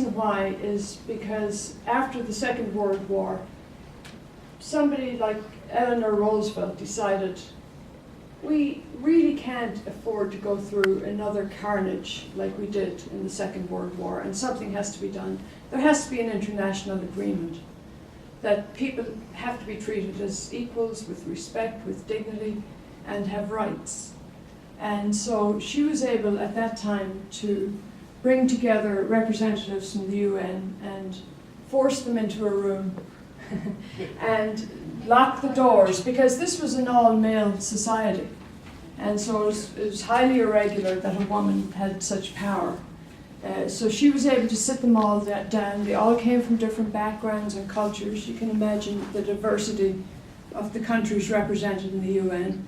reason why is because after the Second World War, somebody like Eleanor Roosevelt decided we really can't afford to go through another carnage like we did in the Second World War, and something has to be done. There has to be an international agreement that people have to be treated as equals, with respect, with dignity, and have rights. And so she was able at that time to bring together representatives from the UN and force them into a room and lock the doors, because this was an all-male society. And so it was highly irregular that a woman had such power. So she was able to sit them all down. They all came from different backgrounds and cultures. You can imagine the diversity of the countries represented in the UN.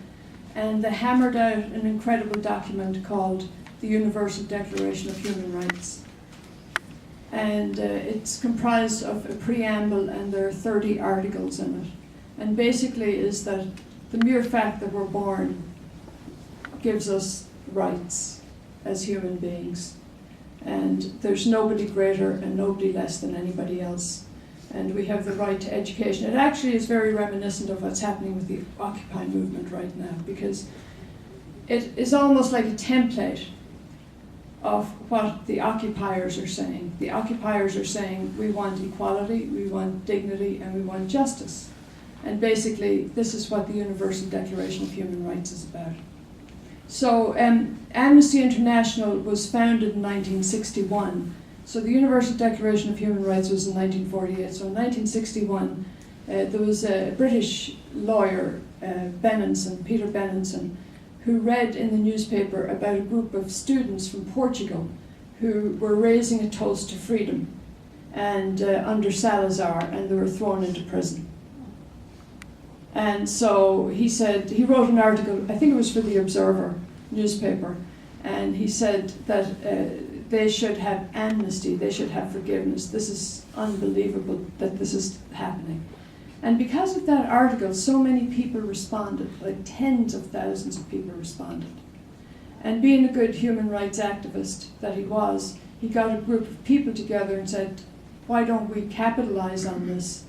And they hammered out an incredible document called the Universal Declaration of Human Rights. And it's comprised of a preamble, and there are 30 articles in it. And basically is that the mere fact that we're born gives us rights as human beings. And there's nobody greater and nobody less than anybody else. And we have the right to education. It actually is very reminiscent of what's happening with the Occupy movement right now, because it is almost like a template of what the occupiers are saying. The occupiers are saying we want equality, we want dignity, and we want justice. And basically, this is what the Universal Declaration of Human Rights is about. So Amnesty International was founded in 1961. So the Universal Declaration of Human Rights was in 1948. So in 1961, there was a British lawyer, Peter Benenson, who read in the newspaper about a group of students from Portugal who were raising a toast to freedom and under Salazar, and they were thrown into prison. And so he said, he wrote an article, I think it was for the Observer newspaper, and he said that they should have amnesty, they should have forgiveness. This is unbelievable that this is happening. And because of that article, so many people responded, like tens of thousands of people responded. And being a good human rights activist that he was, he got a group of people together and said, why don't we capitalize on this?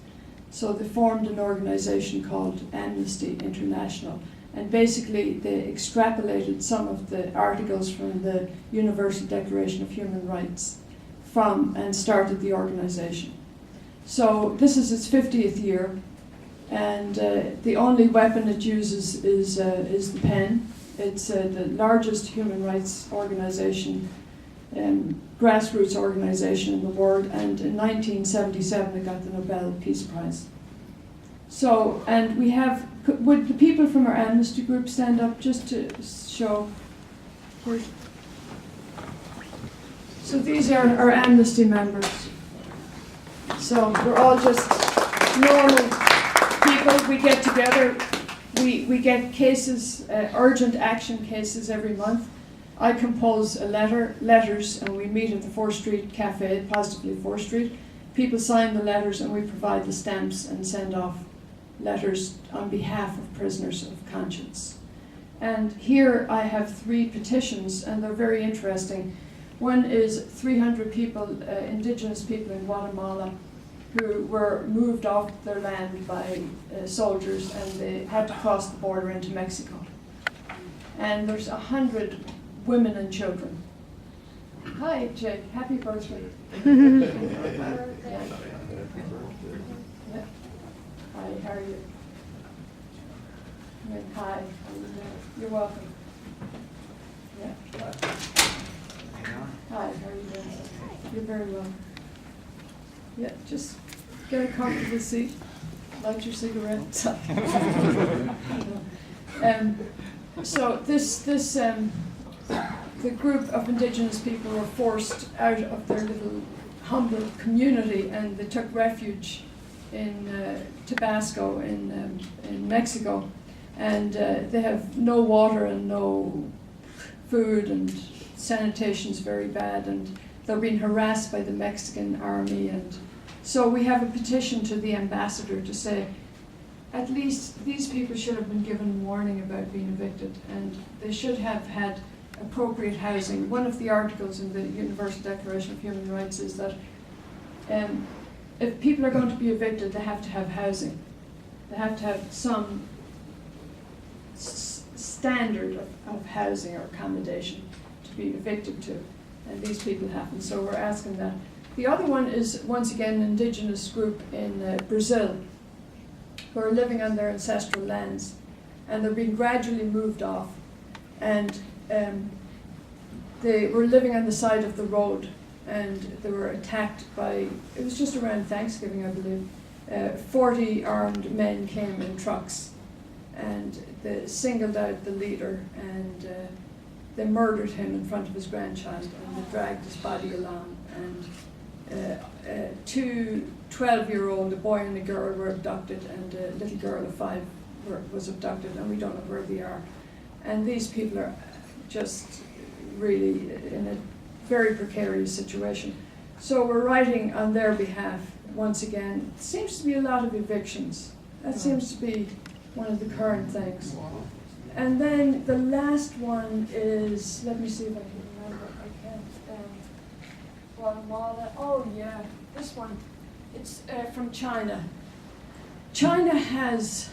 So they formed an organization called Amnesty International. And basically they extrapolated some of the articles from the Universal Declaration of Human Rights and started the organization. So this is its 50th year, and the only weapon it uses is the pen. It's the largest human rights organization, grassroots organization in the world, and in 1977 it got the Nobel Peace Prize. So, and we have, would the people from our Amnesty group stand up just to show? So these are our Amnesty members. So we're all just normal people. We get together, we get cases, urgent action cases every month. I compose letters, and we meet at the 4th Street Cafe, positively 4th Street. People sign the letters, and we provide the stamps and send off letters on behalf of prisoners of conscience. And here I have 3 petitions, and they're very interesting. One is 300 people, indigenous people in Guatemala, who were moved off their land by soldiers, and they had to cross the border into Mexico. And there's 100 women and children. Hi, Jake. Happy birthday. Yeah. Hi, how are you? Hi, how are you doing? You're welcome. Yeah. Hi, how are you doing? You're very welcome. Yeah, just get a comfortable seat, light your cigarette. So the group of indigenous people were forced out of their little humble community, and they took refuge in Tabasco in Mexico, and they have no water and no food, and sanitation's very bad, and they're being harassed by the Mexican army. And so we have a petition to the ambassador to say, at least these people should have been given warning about being evicted, and they should have had appropriate housing. One of the articles in the Universal Declaration of Human Rights is that if people are going to be evicted, they have to have housing. They have to have some standard of housing or accommodation to be evicted to, and these people haven't, so we're asking that. The other one is, once again, an indigenous group in Brazil who are living on their ancestral lands, and they're being gradually moved off, and they were living on the side of the road, and they were attacked by, it was just around Thanksgiving, I believe, 40 armed men came in trucks, and they singled out the leader, and they murdered him in front of his grandchild, and they dragged his body along, and two 12-year-old, a boy and a girl, were abducted, and a little girl of 5 was abducted, and we don't know where they are. And these people are just really in a very precarious situation. So we're writing on their behalf once again. It seems to be a lot of evictions. That seems to be one of the current things. And then the last one is, let me see if I can remember. I can't. Guatemala. Oh yeah, this one. It's from China. China has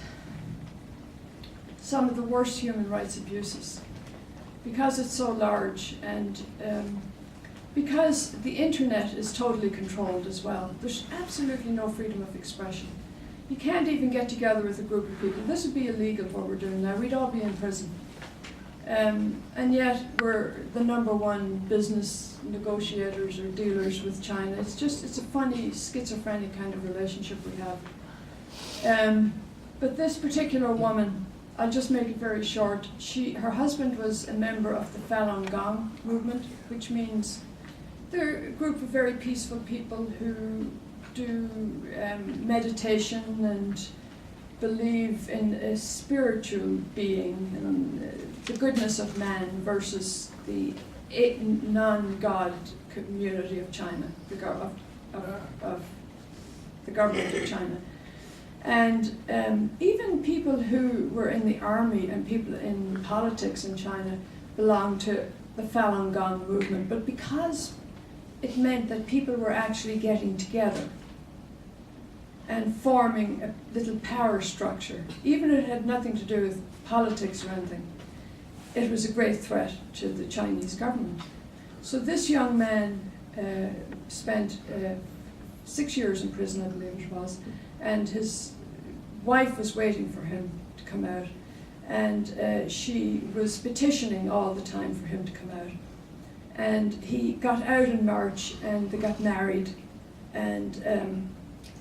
some of the worst human rights abuses because it's so large, and because the internet is totally controlled as well. There's absolutely no freedom of expression. You can't even get together with a group of people. This would be illegal, what we're doing now. We'd all be in prison. And yet we're the #1 business negotiators or dealers with China. It's a funny, schizophrenic kind of relationship we have. But this particular woman, I'll just make it very short. Her husband was a member of the Falun Gong movement, which means they're a group of very peaceful people who do meditation and believe in a spiritual being and the goodness of man versus the non-God community of China, of the government of China. And even people who were in the army and people in politics in China belonged to the Falun Gong movement, but because it meant that people were actually getting together and forming a little power structure, even if it had nothing to do with politics or anything, it was a great threat to the Chinese government. So this young man spent 6 years in prison, I believe it was, and his wife was waiting for him to come out, and she was petitioning all the time for him to come out. And he got out in March, and they got married, and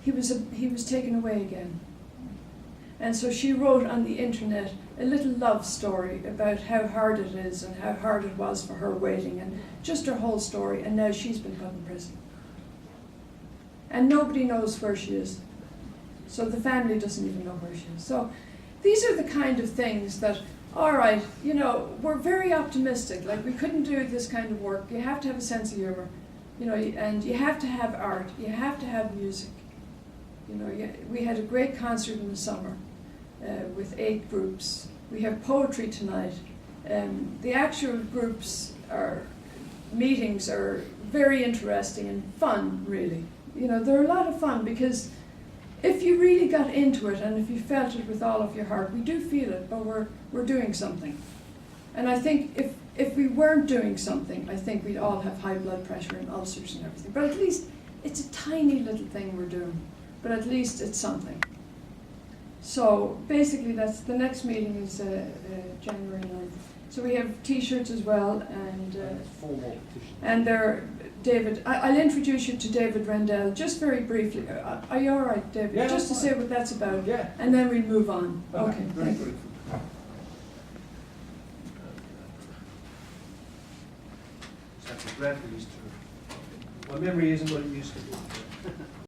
he was taken away again. And so she wrote on the internet a little love story about how hard it is and how hard it was for her waiting, and just her whole story, and now she's been put in prison. And nobody knows where she is. So the family doesn't even know where she is. So these are the kind of things that, all right, we're very optimistic. Like, we couldn't do this kind of work. You have to have a sense of humor, and you have to have art. You have to have music. We had a great concert in the summer with 8 groups. We have poetry tonight. The actual groups meetings are very interesting and fun, really. They're a lot of fun because if you really got into it and if you felt it with all of your heart, we do feel it, but we're doing something. And I think if we weren't doing something, I think we'd all have high blood pressure and ulcers and everything. But at least it's a tiny little thing we're doing, but at least it's something. So basically that's, the next meeting is January 9th. So we have T-shirts as well, and they're David. I'll introduce you to David Rendell just very briefly. Are you all right, David? Yeah, just to fine. say what that's about, Yeah. and then we'll move on. Okay, thank you. My memory isn't what it used to be.